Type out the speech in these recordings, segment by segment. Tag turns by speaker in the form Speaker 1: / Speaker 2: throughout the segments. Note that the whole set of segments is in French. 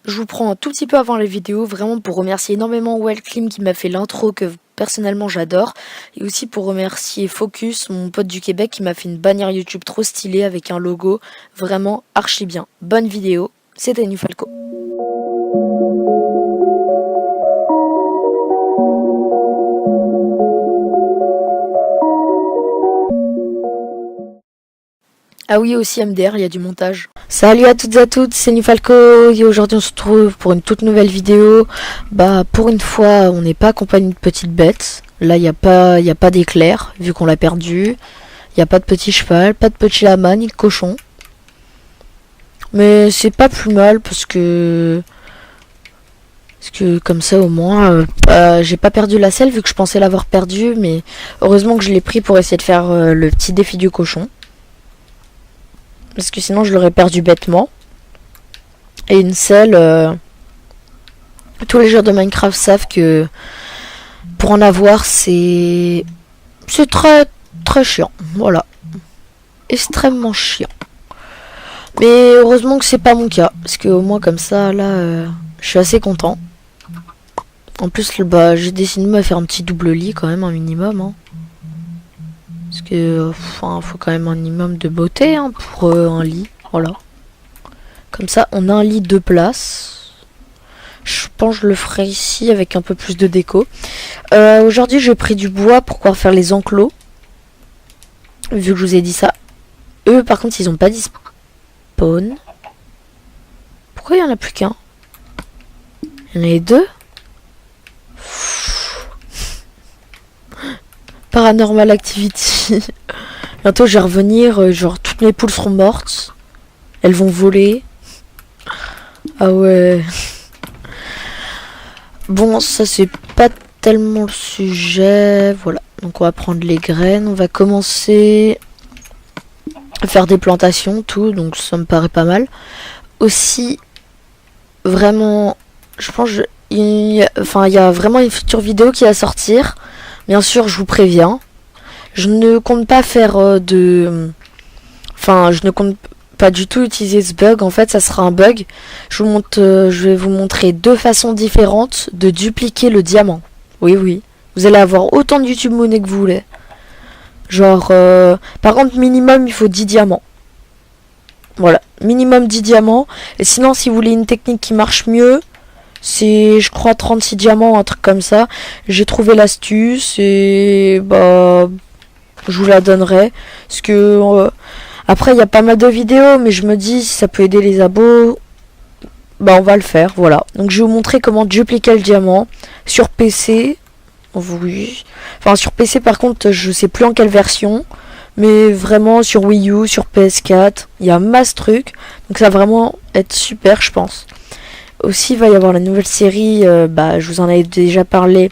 Speaker 1: Je vous prends un tout petit peu avant la vidéo, vraiment pour remercier énormément Wellclim qui m'a fait l'intro que personnellement j'adore. Et aussi pour remercier Focus, mon pote du Québec qui m'a fait une bannière YouTube trop stylée avec un logo vraiment archi bien. Bonne vidéo, c'était Nufalco. Ah oui, aussi MDR, il y a du montage. Salut à toutes et à toutes, c'est Nufalco et aujourd'hui on se retrouve pour une toute nouvelle vidéo. Pour une fois, on n'est pas accompagné de petites bêtes. Là, il n'y a pas d'éclair, vu qu'on l'a perdu. Il n'y a pas de petit cheval, pas de petit lama, ni de cochon. Mais c'est pas plus mal parce que comme ça au moins, j'ai pas perdu la selle vu que je pensais l'avoir perdu. Mais heureusement que je l'ai pris pour essayer de faire le petit défi du cochon. Parce que sinon je l'aurais perdu bêtement. Et une selle, tous les joueurs de Minecraft savent que pour en avoir c'est très très chiant. Voilà. Extrêmement chiant. Mais heureusement que c'est pas mon cas. Parce que au moins comme ça là je suis assez content. En plus j'ai décidé de me faire un petit double lit quand même, un minimum. Hein. Parce que faut quand même un minimum de beauté pour un lit. Voilà. Comme ça, on a un lit de place. Je pense que je le ferai ici avec un peu plus de déco. Aujourd'hui, j'ai pris du bois pour pouvoir faire les enclos. Vu que je vous ai dit ça. Eux, par contre, ils ont pas dit spawn. Pourquoi il y en a plus qu'un? Il y en a deux. Paranormal Activity. Bientôt je vais revenir, genre toutes mes poules seront mortes. Elles vont voler. Ah ouais. Bon, ça c'est pas tellement le sujet. Voilà. Donc on va prendre les graines. On va commencer à faire des plantations, tout. Donc ça me paraît pas mal. Aussi, vraiment, je pense il y a vraiment une future vidéo qui va sortir. Bien sûr, je vous préviens. Je ne compte pas faire je ne compte pas du tout utiliser ce bug. En fait, ça sera un bug. Je vais vous montrer deux façons différentes de dupliquer le diamant. Oui, oui. Vous allez avoir autant de YouTube monnaie que vous voulez. Genre, par contre, minimum, il faut 10 diamants. Voilà, minimum 10 diamants. Et sinon, si vous voulez une technique qui marche mieux, c'est, je crois, 36 diamants, un truc comme ça. J'ai trouvé l'astuce et je vous la donnerai. Parce que après, il y a pas mal de vidéos, mais je me dis, si ça peut aider les abos, on va le faire. Voilà. Donc, je vais vous montrer comment dupliquer le diamant sur PC. Oui. Enfin, sur PC, par contre, je sais plus en quelle version. Mais vraiment, sur Wii U, sur PS4, il y a masse trucs. Donc, ça va vraiment être super, je pense. Aussi, il va y avoir la nouvelle série, je vous en avais déjà parlé,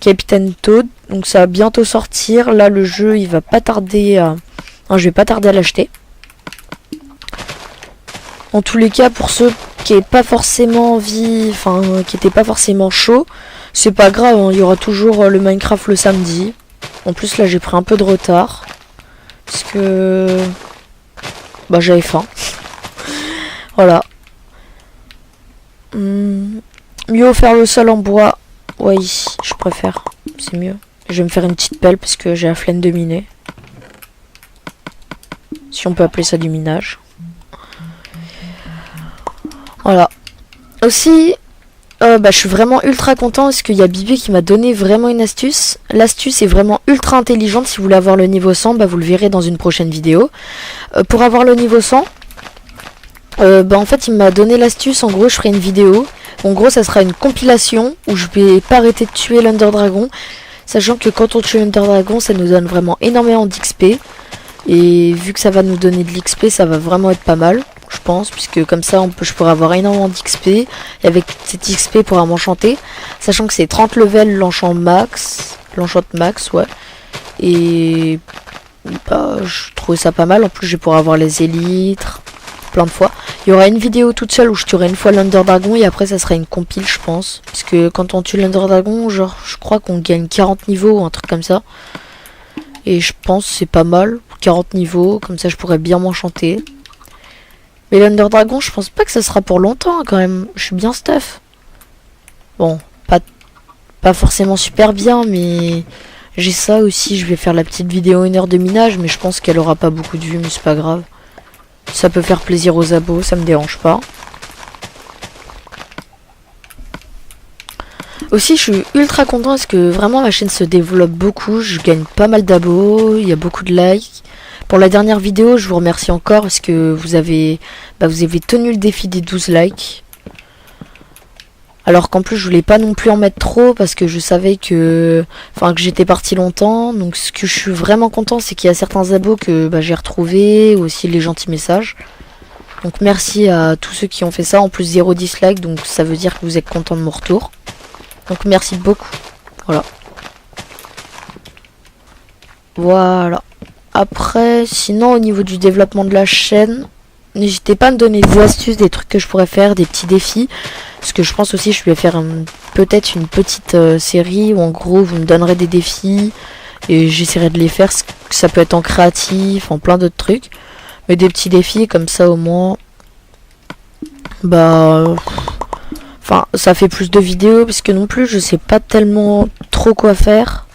Speaker 1: Captain Toad. Donc ça va bientôt sortir. Là, le jeu, il va pas tarder à... je vais pas tarder à l'acheter. En tous les cas, pour ceux qui n'aient pas forcément envie, qui n'étaient pas forcément chaud, c'est pas grave, hein, il y aura toujours le Minecraft le samedi. En plus, là, j'ai pris un peu de retard. Parce que... j'avais faim. Voilà. Mieux faire le sol en bois. Ouais, ici, je préfère. C'est mieux. Je vais me faire une petite pelle parce que j'ai la flemme de miner. Si on peut appeler ça du minage. Voilà. Aussi, je suis vraiment ultra content parce qu'il y a Bibi qui m'a donné vraiment une astuce. L'astuce est vraiment ultra intelligente. Si vous voulez avoir le niveau 100, vous le verrez dans une prochaine vidéo. Pour avoir le niveau 100, en fait il m'a donné l'astuce. En gros je ferai une vidéo. En gros ça sera une compilation où je vais pas arrêter de tuer l'Under Dragon. Sachant que quand on tue l'Under Dragon ça nous donne vraiment énormément d'XP. Et vu que ça va nous donner de l'XP ça va vraiment être pas mal. Je pense, puisque comme ça je pourrais avoir énormément d'XP. Et avec cette XP pour m'enchanter. Sachant que c'est 30 levels l'enchant max. L'enchant max, ouais. Et je trouvais ça pas mal. En plus je vais pouvoir avoir les élytres plein de fois. Il y aura une vidéo toute seule où je tuerai une fois l'Under Dragon et après ça sera une compile je pense. Parce que quand on tue l'Under Dragon, genre je crois qu'on gagne 40 niveaux ou un truc comme ça. Et je pense c'est pas mal, 40 niveaux, comme ça je pourrais bien m'enchanter. Mais l'Under Dragon, je pense pas que ça sera pour longtemps quand même. Je suis bien stuff. Bon, pas forcément super bien, mais j'ai ça aussi. Je vais faire la petite vidéo 1 heure de minage, mais je pense qu'elle aura pas beaucoup de vues, mais c'est pas grave. Ça peut faire plaisir aux abos, ça me dérange pas. Aussi, je suis ultra content parce que vraiment ma chaîne se développe beaucoup. Je gagne pas mal d'abos, il y a beaucoup de likes. Pour la dernière vidéo, je vous remercie encore parce que vous avez tenu le défi des 12 likes. Alors qu'en plus, je voulais pas non plus en mettre trop parce que je savais que j'étais parti longtemps. Donc ce que je suis vraiment content, c'est qu'il y a certains abos que j'ai retrouvés, aussi les gentils messages. Donc merci à tous ceux qui ont fait ça. En plus 0 dislike, donc ça veut dire que vous êtes content de mon retour. Donc merci beaucoup. Voilà. Voilà. Après, sinon au niveau du développement de la chaîne, n'hésitez pas à me donner des astuces, des trucs que je pourrais faire, des petits défis. Parce que je pense aussi je vais faire peut-être une petite série où en gros vous me donnerez des défis. Et j'essaierai de les faire. Ça peut être en créatif, en plein d'autres trucs. Mais des petits défis comme ça au moins. Ça fait plus de vidéos parce que non plus je sais pas tellement trop quoi faire.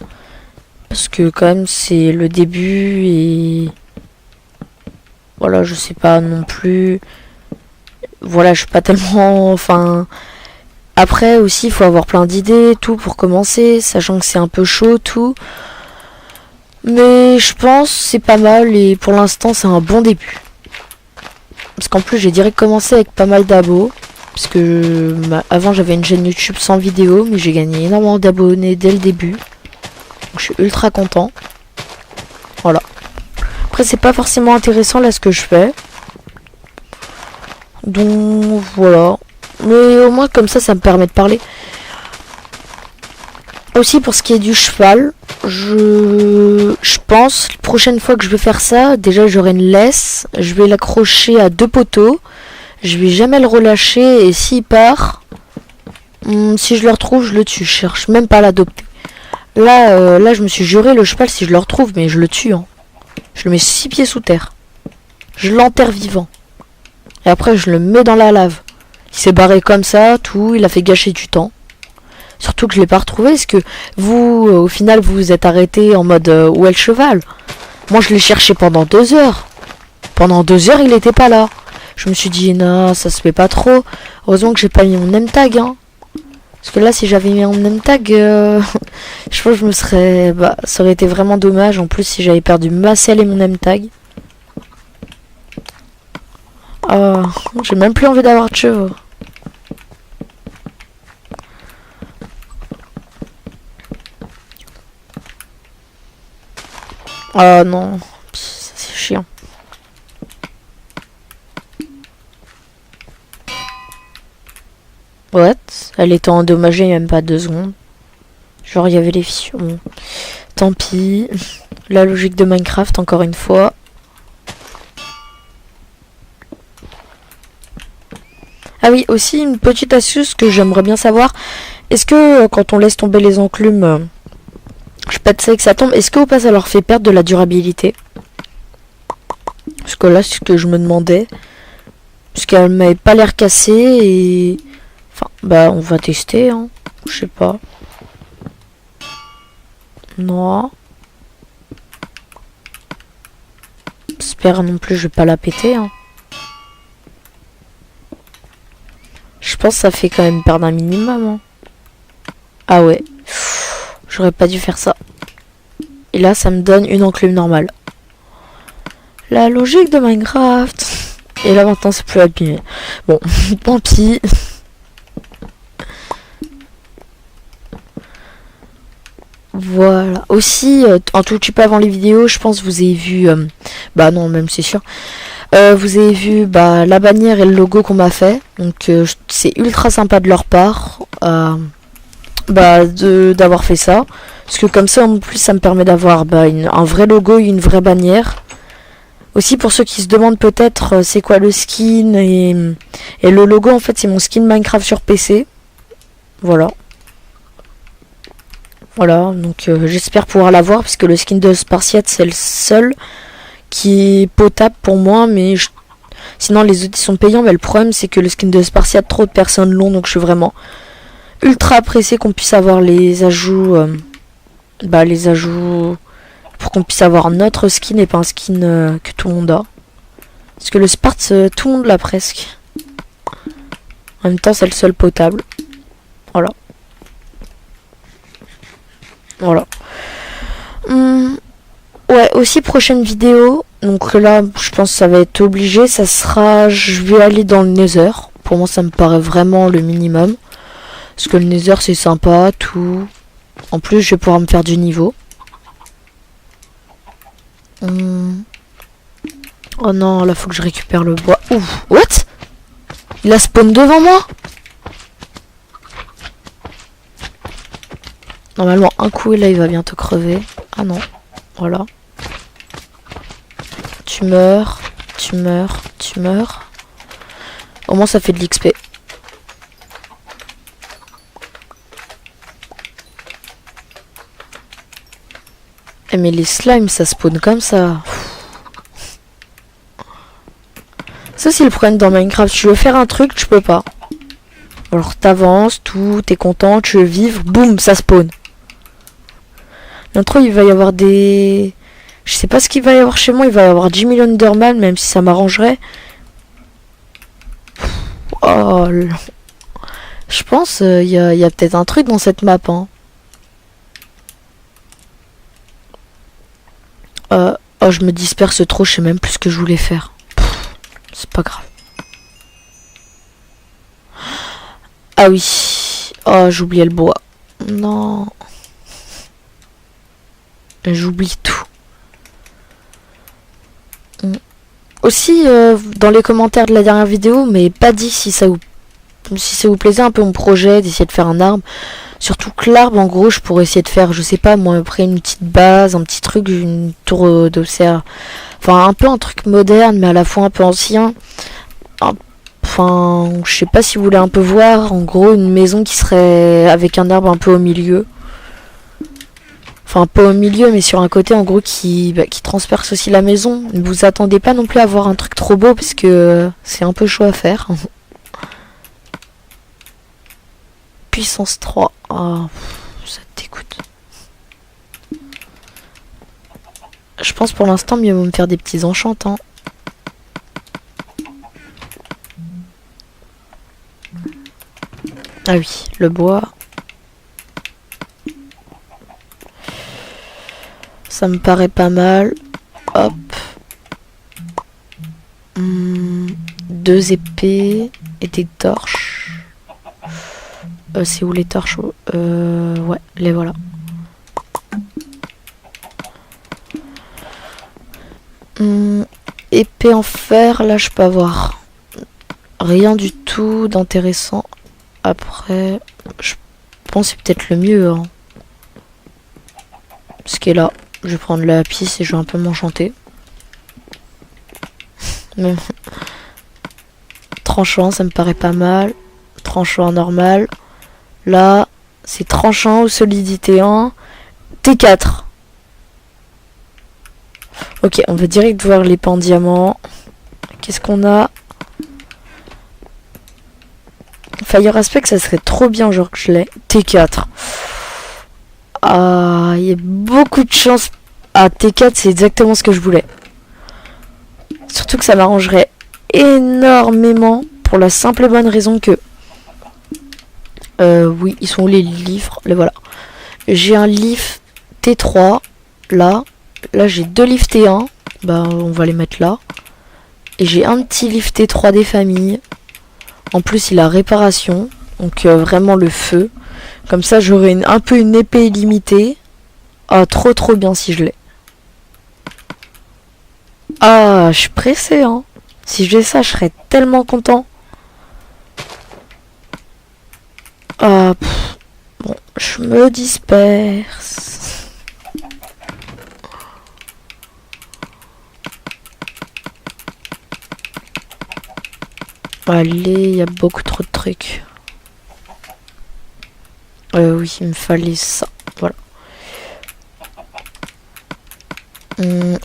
Speaker 1: Parce que quand même c'est le début et voilà, je sais pas non plus. Voilà, je suis pas tellement après aussi il faut avoir plein d'idées tout pour commencer, sachant que c'est un peu chaud tout. Mais je pense c'est pas mal et pour l'instant c'est un bon début. Parce qu'en plus j'ai direct commencé avec pas mal d'abos. Parce que avant j'avais une chaîne YouTube sans vidéo, mais j'ai gagné énormément d'abonnés dès le début. Donc je suis ultra content. Voilà. Après c'est pas forcément intéressant là ce que je fais. Donc voilà. Mais au moins comme ça me permet de parler. Aussi pour ce qui est du cheval, je pense la prochaine fois que je vais faire ça, déjà j'aurai une laisse, je vais l'accrocher à 2 poteaux. Je vais jamais le relâcher et s'il part, si je le retrouve, je le tue. Je cherche même pas à l'adopter. Là, je me suis juré le cheval si je le retrouve, mais je le tue. Hein. Je le mets 6 pieds sous terre. Je l'enterre vivant. Et après, je le mets dans la lave. Il s'est barré comme ça, tout. Il a fait gâcher du temps. Surtout que je l'ai pas retrouvé. Parce que vous, au final, vous vous êtes arrêté en mode où est le cheval? Moi, je l'ai cherché pendant 2 heures. Pendant 2 heures, il était pas là. Je me suis dit, non, ça se fait pas trop. Heureusement que j'ai pas mis mon name tag. Hein. Parce que là, si j'avais mis mon name tag, je pense que je me serais... ça aurait été vraiment dommage. En plus, si j'avais perdu ma selle et mon name tag. J'ai même plus envie d'avoir de chevaux. Ah non, c'est chiant. What? Elle était endommagée même pas 2 secondes. Genre il y avait les fissures. Bon. Tant pis. La logique de Minecraft encore une fois. Ah oui, aussi une petite astuce que j'aimerais bien savoir. Est-ce que quand on laisse tomber les enclumes, je pète ça et que ça tombe, est-ce que au pas ça leur fait perdre de la durabilité? Parce que là c'est ce que je me demandais. Parce qu'elle m'avait pas l'air cassée et... on va tester, hein. Je sais pas. Non. J'espère non plus, je vais pas la péter, hein. Je pense que ça fait quand même perdre un minimum, hein. Ah ouais. J'aurais pas dû faire ça. Et là, ça me donne une enclume normale. La logique de Minecraft. Et là, maintenant, c'est plus abîmé. Bon, tant pis. Voilà. Aussi, un tout petit peu avant les vidéos, je pense que vous avez vu... non, même c'est sûr. Vous avez vu la bannière et le logo qu'on m'a fait. Donc, c'est ultra sympa de leur part d'avoir fait ça. Parce que comme ça, en plus, ça me permet d'avoir un vrai logo et une vraie bannière. Aussi, pour ceux qui se demandent peut-être c'est quoi le skin et le logo, en fait, c'est mon skin Minecraft sur PC. Voilà. Voilà, donc j'espère pouvoir l'avoir parce que le skin de Spartiate c'est le seul qui est potable pour moi, mais Sinon les autres ils sont payants, mais le problème c'est que le skin de Spartiate, trop de personnes l'ont, donc je suis vraiment ultra pressé qu'on puisse avoir les ajouts, les ajouts pour qu'on puisse avoir notre skin et pas un skin que tout le monde a. Parce que le Spart, tout le monde l'a presque. En même temps, c'est le seul potable. Voilà. Voilà. Ouais, aussi prochaine vidéo. Donc là, je pense que ça va être obligé. Ça sera, je vais aller dans le Nether. Pour moi, ça me paraît vraiment le minimum. Parce que le Nether, c'est sympa, tout. En plus, je vais pouvoir me faire du niveau. Oh non, là, faut que je récupère le bois. Ouf, what? Il a spawn devant moi? Normalement, un coup, et là, il va bientôt crever. Ah non, voilà. Tu meurs, tu meurs, tu meurs. Au moins, ça fait de l'XP. Mais les slimes, ça spawn comme ça. Ça, c'est le problème dans Minecraft. Tu veux faire un truc, tu peux pas. Alors, t'avances, tout, t'es content, tu veux vivre, boum, ça spawn. Bientôt, il va y avoir des... Je sais pas ce qu'il va y avoir chez moi. Il va y avoir 10 000 Enderman, même si ça m'arrangerait. Oh, je pense il y a peut-être un truc dans cette map. Hein. Oh, je me disperse trop. Je sais même plus ce que je voulais faire. C'est pas grave. Ah oui. Oh, j'oubliais le bois. Non. J'oublie tout. Aussi, dans les commentaires de la dernière vidéo, mais pas dit si ça vous plaisait un peu mon projet d'essayer de faire un arbre. Surtout que l'arbre, en gros, je pourrais essayer de faire, je sais pas, moi, après une petite base, un petit truc, une tour d'observe. Enfin, un peu un truc moderne, mais à la fois un peu ancien. Enfin, je sais pas si vous voulez un peu voir, en gros, une maison qui serait avec un arbre un peu au milieu. Enfin, pas au milieu, mais sur un côté, en gros, qui transperce aussi la maison. Ne vous attendez pas non plus à voir un truc trop beau, parce que c'est un peu chaud à faire. Puissance 3. Oh, ça dégoûte. Je pense pour l'instant, mieux vaut me faire des petits enchantants. Ah oui, le bois. Ça me paraît pas mal. Hop. 2 épées et des torches. C'est où les torches? Ouais, les voilà. Épée en fer, là je peux avoir rien du tout d'intéressant. Après, je pense que c'est peut-être le mieux. Hein. Ce qui est là. Je vais prendre la piste et je vais un peu m'enchanter. Tranchant, ça me paraît pas mal. Tranchant normal. Là, c'est tranchant ou solidité 1. T4. Ok, on va direct voir les pans diamants. Qu'est-ce qu'on a? Fire Aspect, ça serait trop bien, genre que je l'ai. T4. Ah, il y a beaucoup de chance. Ah, T4, c'est exactement ce que je voulais. Surtout que ça m'arrangerait énormément pour la simple et bonne raison que... oui, ils sont où les livres? Les voilà. J'ai un livre T3, là. Là, j'ai 2 livres T1. Bah, on va les mettre là. Et j'ai un petit livre T3 des familles. En plus, il a réparation. Donc, vraiment le feu. Comme ça, j'aurai un peu une épée illimitée. Ah, trop bien si je l'ai. Ah, je suis pressé, hein. Si j'ai ça, je serais tellement content. Ah, bon, je me disperse. Allez, il y a beaucoup trop de trucs. Oui, il me fallait ça. Voilà.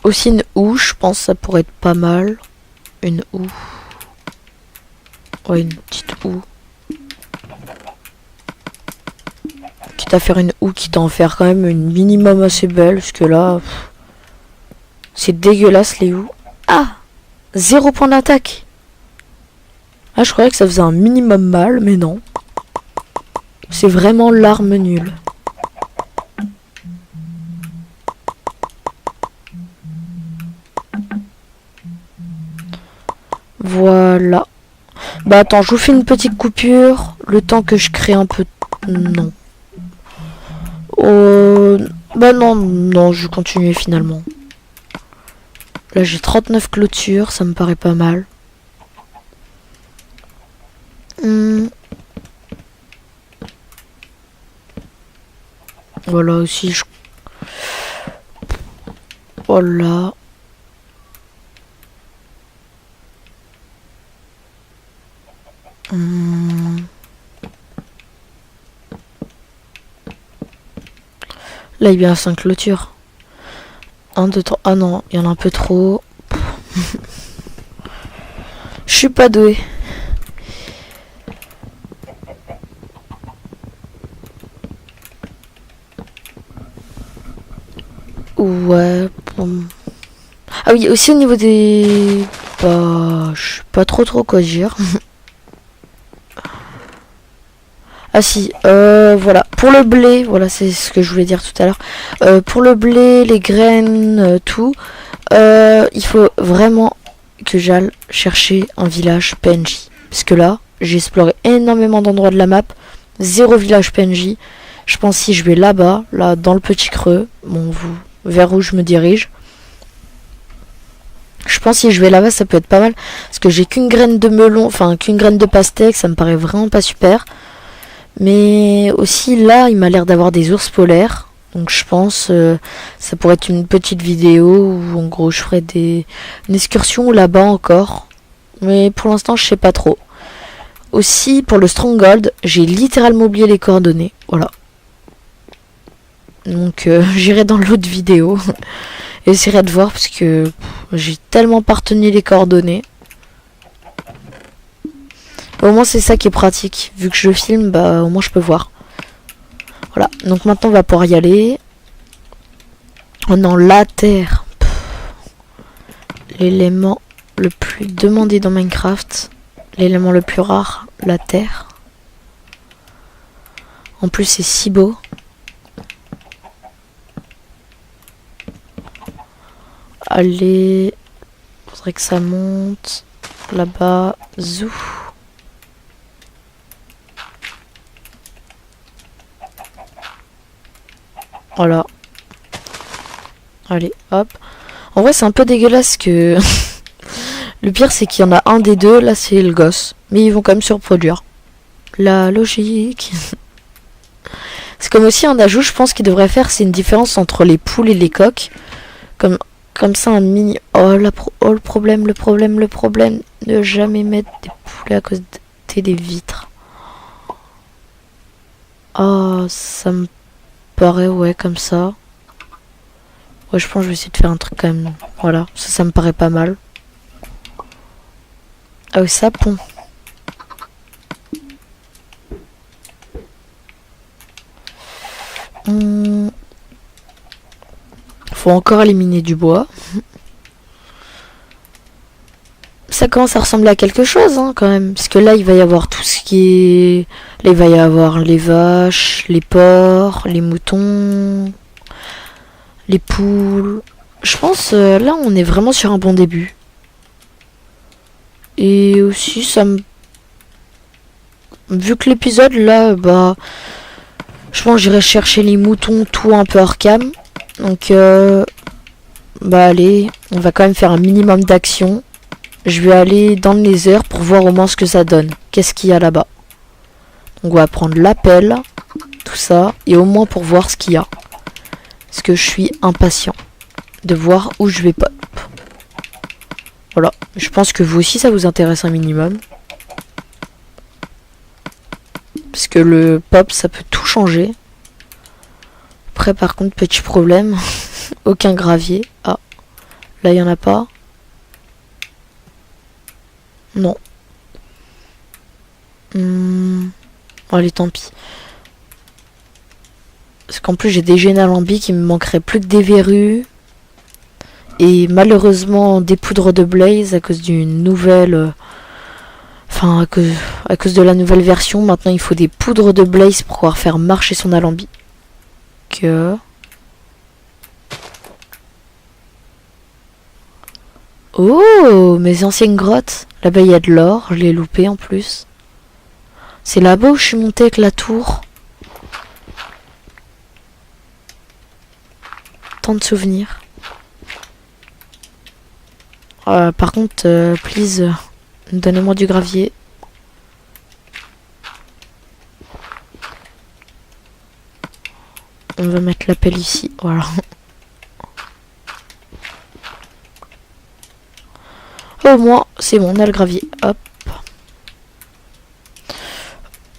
Speaker 1: Aussi une houe, je pense que ça pourrait être pas mal. Une houe. Ouais, une petite houe. Quitte à faire une houe, quitte à en faire quand même une minimum assez belle. Parce que là, c'est dégueulasse les houes. Ah, 0 point d'attaque. Ah, je croyais que ça faisait un minimum mal, mais non. C'est vraiment l'arme nulle. Voilà. Bah attends, je vous fais une petite coupure. Le temps que je crée un peu... Non. Bah non, je vais continuer finalement. Là j'ai 39 clôtures, ça me paraît pas mal. Voilà aussi, voilà. Là, il y a 5 clôtures. 1, 2, 3. Ah non, il y en a un peu trop. Je suis pas doué. Ouais. Bon. Ah oui, aussi au niveau des... Bah, je sais pas trop quoi dire. Ah si, voilà. Pour le blé, voilà, c'est ce que je voulais dire tout à l'heure. Pour le blé, les graines, tout, il faut vraiment que j'aille chercher un village PNJ. Parce que là, j'ai exploré énormément d'endroits de la map. 0 village PNJ. Je pense si je vais là-bas, là, dans le petit creux, bon, vers où je me dirige. Je pense si je vais là-bas, ça peut être pas mal. Parce que j'ai qu'une graine de melon, enfin, qu'une graine de pastèque, ça me paraît vraiment pas super. Mais aussi là, il m'a l'air d'avoir des ours polaires. Donc je pense ça pourrait être une petite vidéo où en gros je ferai une excursion là-bas encore. Mais pour l'instant je sais pas trop. Aussi pour le Stronghold, j'ai littéralement oublié les coordonnées. Voilà. Donc j'irai dans l'autre vidéo. J'essaierai de voir parce que j'ai tellement pas retenu les coordonnées. Au moins c'est ça qui est pratique. Vu que je filme, bah au moins je peux voir. Voilà, donc maintenant on va pouvoir y aller. Oh non, la terre. L'élément le plus demandé dans Minecraft. L'élément le plus rare, la terre. En plus c'est si beau. Allez, faudrait que ça monte. Là-bas, zou. Voilà. Allez, hop. En vrai, c'est un peu dégueulasse que... Le pire, c'est qu'il y en a un des deux. Là, c'est le gosse. Mais ils vont quand même se reproduire. La logique. C'est comme aussi un ajout, je pense qu'il devrait faire, c'est une différence entre les poules et les coqs. Comme ça, un mini... Oh, le problème. Ne jamais mettre des poulets à côté des vitres. Oh, ça me paraît, ouais, comme ça. Ouais, je pense que je vais essayer de faire un truc quand même. Voilà, ça me paraît pas mal. Ah oui, sapon. Faut encore éliminer du bois. Ça commence à ressembler à quelque chose, hein, quand même. Parce que là, il va y avoir tout ce qui est... Là, il va y avoir les vaches, les porcs, les moutons, les poules. Je pense, là, on est vraiment sur un bon début. Et aussi, ça me... Vu que l'épisode, là, bah... Je pense que j'irai chercher les moutons, tout un peu hors cam. Donc, bah allez, on va quand même faire un minimum d'action. Je vais aller dans le Nether pour voir au moins ce que ça donne. Qu'est-ce qu'il y a là-bas. Donc on va prendre l'appel, tout ça, et au moins pour voir ce qu'il y a. Parce que je suis impatient de voir où je vais pop. Voilà, je pense que vous aussi ça vous intéresse un minimum. Parce que le pop ça peut tout changer. Après par contre petit problème, aucun gravier. Ah, là il n'y en a pas. Non. Allez, tant pis. Parce qu'en plus, j'ai des gènes alambics, il me manquerait plus que des verrues. Et malheureusement, des poudres de Blaze à cause d'une nouvelle... Enfin, à cause de la nouvelle version, maintenant il faut des poudres de Blaze pour pouvoir faire marcher son alambic. Oh, mes anciennes grottes. Là-bas, il y a de l'or. Je l'ai loupé en plus. C'est là-bas où je suis montée avec la tour. Tant de souvenirs. Par contre, please, donnez-moi du gravier. On va mettre la pelle ici. Voilà. Au moins, c'est bon, on a le gravier. Hop.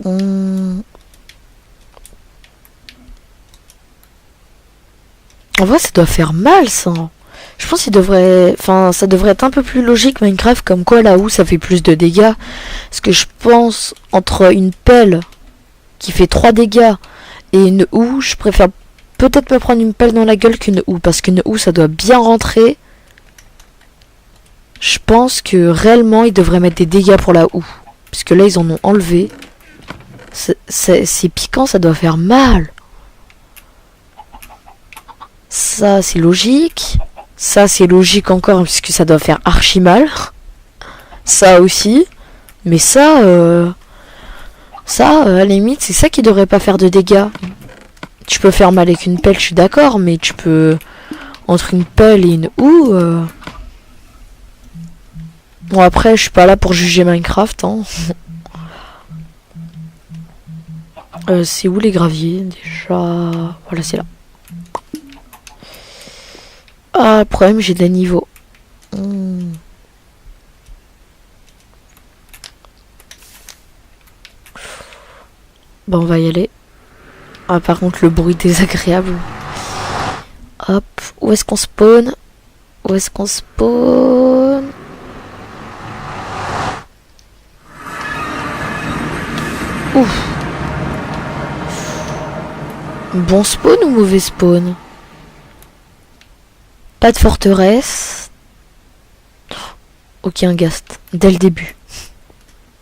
Speaker 1: En vrai, ça doit faire mal, ça. Je pense qu'il devrait... Enfin, ça devrait être un peu plus logique, Minecraft, comme quoi là où ça fait plus de dégâts. Parce que je pense, entre une pelle qui fait 3 dégâts et une houe, je préfère peut-être me prendre une pelle dans la gueule qu'une houe. Parce qu'une houe, ça doit bien rentrer. Je pense que réellement, ils devraient mettre des dégâts pour la houe. Puisque là, ils en ont enlevé. C'est piquant, ça doit faire mal. Ça, c'est logique. Ça, c'est logique encore, puisque ça doit faire archi mal. Ça aussi. Mais ça, à la limite, c'est ça qui devrait pas faire de dégâts. Tu peux faire mal avec une pelle, je suis d'accord, mais tu peux... Entre une pelle et une houe... Bon, après, je suis pas là pour juger Minecraft, hein. C'est où les graviers, déjà? Voilà, c'est là. Ah, le problème, j'ai des niveaux. Bon, on va y aller. Ah, par contre, le bruit désagréable. Hop, où est-ce qu'on spawn? Où est-ce qu'on spawn? Ouf. Bon spawn ou mauvais spawn? Pas de forteresse. Ok, un ghast. Dès le début.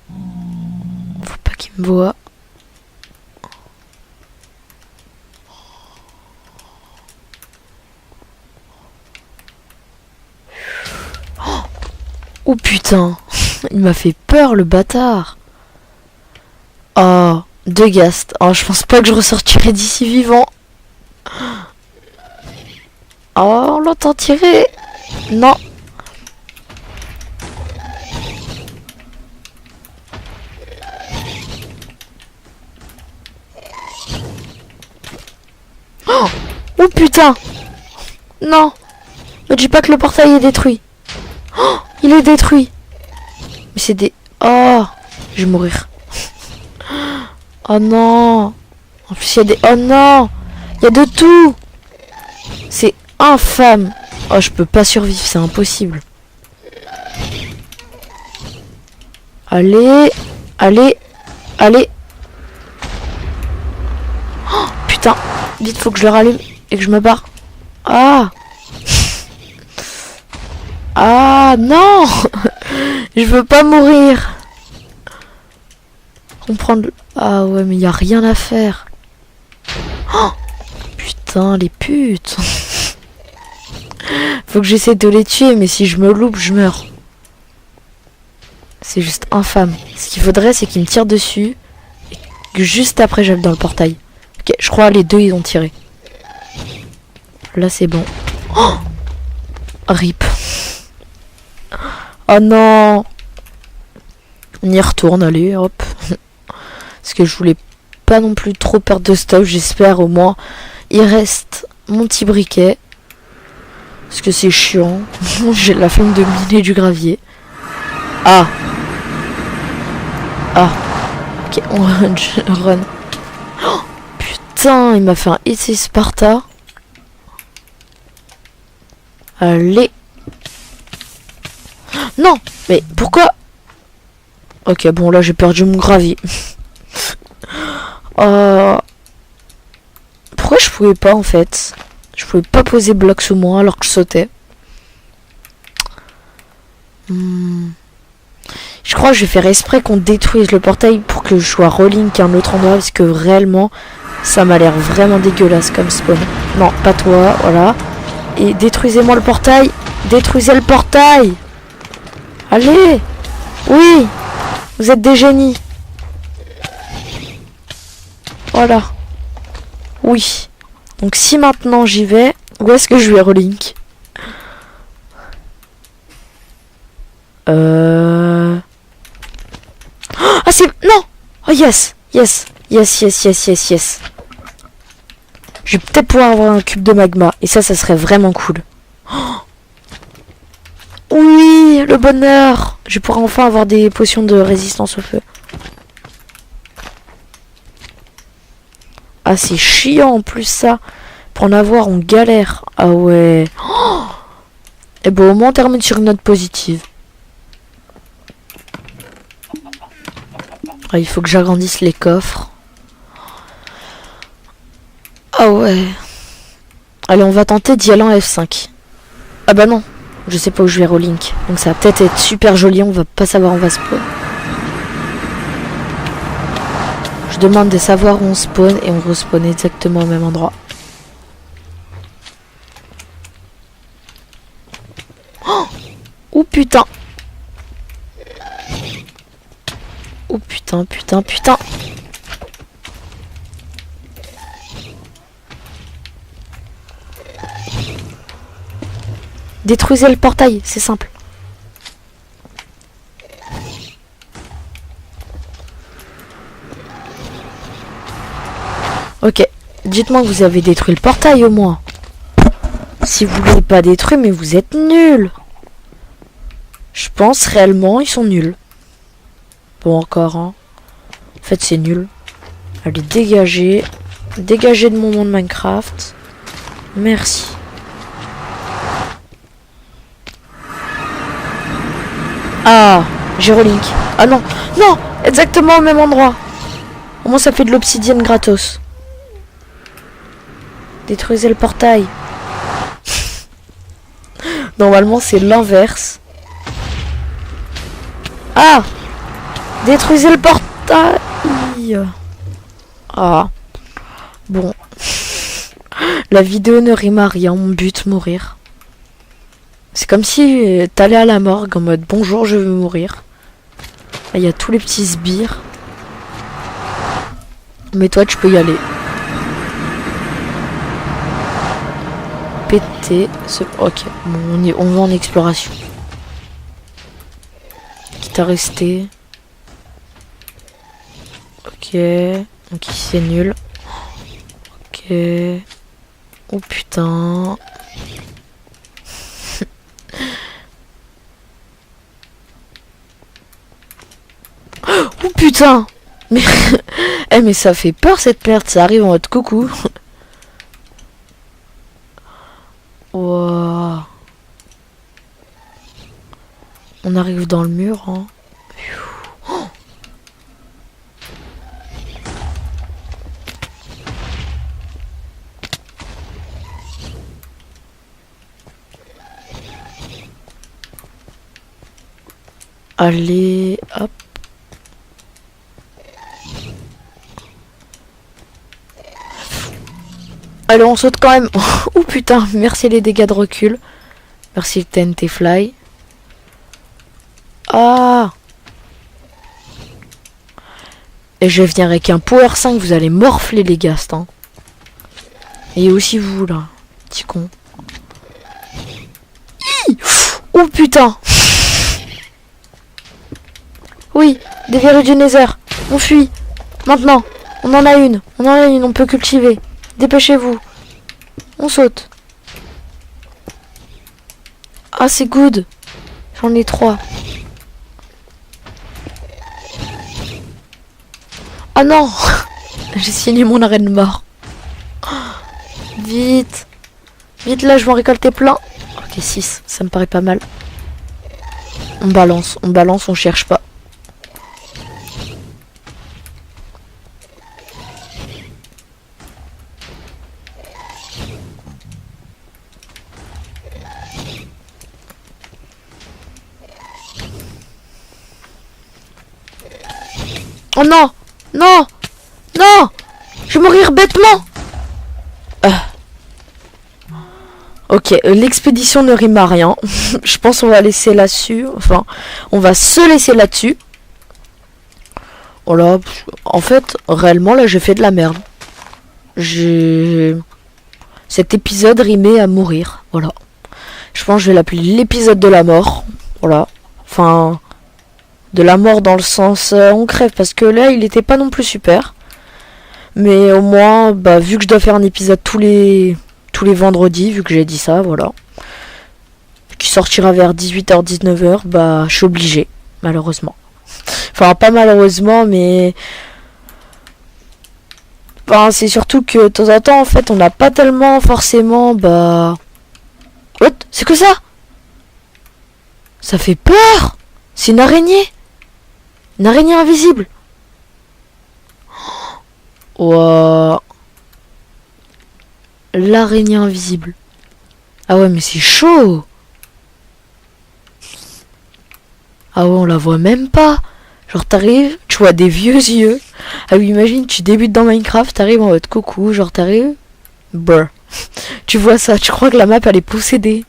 Speaker 1: Faut pas qu'il me voie. Oh putain. Il m'a fait peur, le bâtard. Oh, 2 ghasts. Oh, je pense pas que je ressortirai d'ici vivant. Oh, on l'entend tirer. Non. Oh putain. Non. Me dis pas que le portail est détruit. Oh, il est détruit. Mais c'est des... Oh, je vais mourir. Oh non. En plus, il y a des... Oh non. Il y a de tout. C'est infâme. Oh, je peux pas survivre, c'est impossible. Allez. Allez. Allez. Oh, putain. Vite, faut que je le rallume et que je me barre. Ah. Ah, non. Je veux pas mourir. Comprendre... Ah ouais, mais il y a rien à faire. Oh, putain, les putes. Faut que j'essaie de les tuer, mais si je me loupe, je meurs. C'est juste infâme. Ce qu'il faudrait, c'est qu'ils me tirent dessus. Et que juste après, j'aille dans le portail. Ok, je crois les deux, ils ont tiré. Là, c'est bon. Oh, rip. Oh non. On y retourne, allez, hop. Parce que je voulais pas non plus trop perdre de stuff. J'espère au moins. Il reste mon petit briquet. Parce que c'est chiant. J'ai la flemme de miner du gravier. Ah. Ah. Ok, on run. Oh, putain, il m'a fait un hit Sparta. Allez. Non, mais pourquoi? Ok, bon, là, j'ai perdu mon gravier. Pourquoi je pouvais pas, en fait? Je pouvais pas poser bloc sous moi alors que je sautais. Je crois que je vais faire exprès qu'on détruise le portail pour que je sois relink à un autre endroit. Parce que réellement, ça m'a l'air vraiment dégueulasse comme spawn. Non, pas toi, voilà. Et détruisez-moi le portail. Détruisez le portail. Allez. Oui. Vous êtes des génies. Voilà. Oui. Donc si maintenant j'y vais, où est-ce que je vais relink? Ah c'est... Non. Oh yes. Yes. Yes, yes, yes, yes, yes. Je vais peut-être pouvoir avoir un cube de magma. Et ça serait vraiment cool. Oh oui, le bonheur. Je pourrais enfin avoir des potions de résistance au feu. Ah, c'est chiant en plus ça. Pour en avoir, on galère. Ah ouais. Oh et bon, au moins on termine sur une note positive. Ah, il faut que j'agrandisse les coffres. Ah ouais. Allez, on va tenter d'y aller en F5. Ah bah non. Je sais pas où je vais relink. Donc ça va peut-être être super joli. On va pas savoir où on va spawn. Je demande de savoir où on spawn et on respawn exactement au même endroit. Oh putain. Oh putain, putain, putain. Détruisez le portail, c'est simple. Ok, dites-moi que vous avez détruit le portail au moins. Si vous l'avez pas détruit, mais vous êtes nuls. Je pense réellement ils sont nuls. Bon encore hein. En fait c'est nul. Allez dégagez. Dégagez de mon monde Minecraft. Merci. Ah, j'ai relink. Ah non, non, exactement au même endroit. Au moins ça fait de l'obsidienne gratos. Détruisez le portail. Normalement c'est l'inverse. Ah, détruisez le portail. Ah, bon. La vidéo ne rime à rien, mon but mourir. C'est comme si t'allais à la morgue en mode bonjour je veux mourir. Il y a tous les petits sbires. Mais toi tu peux y aller. Péter ce... Ok, bon, on va en exploration. Quitte à rester. Ok, donc ici c'est nul. Ok. Oh putain. Oh putain. Mais eh mais ça fait peur cette perte, ça arrive en mode coucou. Wow. On arrive dans le mur hein. Oh. Allez, hop. Allez, on saute quand même. Oh putain, merci les dégâts de recul. Merci le TNT Fly. Ah. Et je vais venir avec un Power 5, vous allez morfler les gastes. Hein. Et aussi vous là, petit con. Oh putain. Oui, des verrues du Nether. On fuit. Maintenant. On en a une. On peut cultiver. Dépêchez-vous. On saute. Ah, c'est good. J'en ai 3. Ah non. J'ai signé mon arrêt de mort. Vite. Vite, là, je vais en récolter plein. Ok, 6. Ça me paraît pas mal. On balance, on cherche pas. Oh non! Non! Non! Je vais mourir bêtement! Ok, l'expédition ne rime à rien. Je pense qu'on va laisser là-dessus. Enfin, on va se laisser là-dessus. Voilà. En fait, réellement, là, j'ai fait de la merde. Cet épisode rimait à mourir. Voilà. Je pense que je vais l'appeler l'épisode de la mort. Voilà. Enfin, de la mort dans le sens on crève. Parce que là, il était pas non plus super. Mais au moins, bah, vu que je dois faire un épisode tous les vendredis, vu que j'ai dit ça, voilà. Qui sortira vers 18h, 19h, bah, je suis obligé, malheureusement. Enfin, pas malheureusement, mais... Enfin, c'est surtout que, de temps en temps, en fait, on n'a pas tellement, forcément, bah... What? C'est que ça? Ça fait peur! C'est une araignée! Une araignée invisible! Wow. L'araignée invisible. Ah ouais, mais c'est chaud! Ah ouais, on la voit même pas! Genre t'arrives, tu vois des vieux yeux. Ah oui, imagine, tu débutes dans Minecraft, t'arrives en mode coucou, genre t'arrives. Brr. Tu vois ça, tu crois que la map elle est possédée.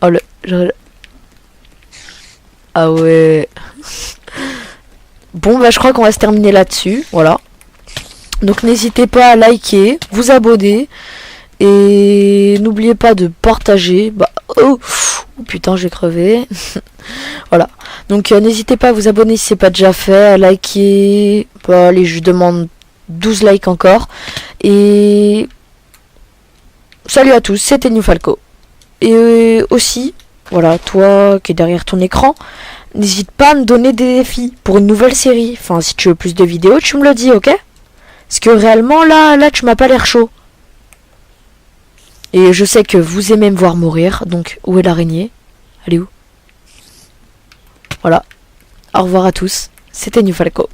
Speaker 1: Oh le... Ah ouais. Bon bah je crois qu'on va se terminer là-dessus, voilà. Donc n'hésitez pas à liker, vous abonner. Et n'oubliez pas de partager. Bah, oh putain, j'ai crevé. Voilà. Donc n'hésitez pas à vous abonner si c'est pas déjà fait, à liker. Bah, allez, je demande 12 likes encore. Et salut à tous, c'était New Falco. Et aussi, voilà, toi qui es derrière ton écran, n'hésite pas à me donner des défis pour une nouvelle série. Enfin, si tu veux plus de vidéos, tu me le dis, ok? Parce que réellement, là, tu m'as pas l'air chaud. Et je sais que vous aimez me voir mourir, donc où est l'araignée? Elle est où? Voilà. Au revoir à tous. C'était New Falco.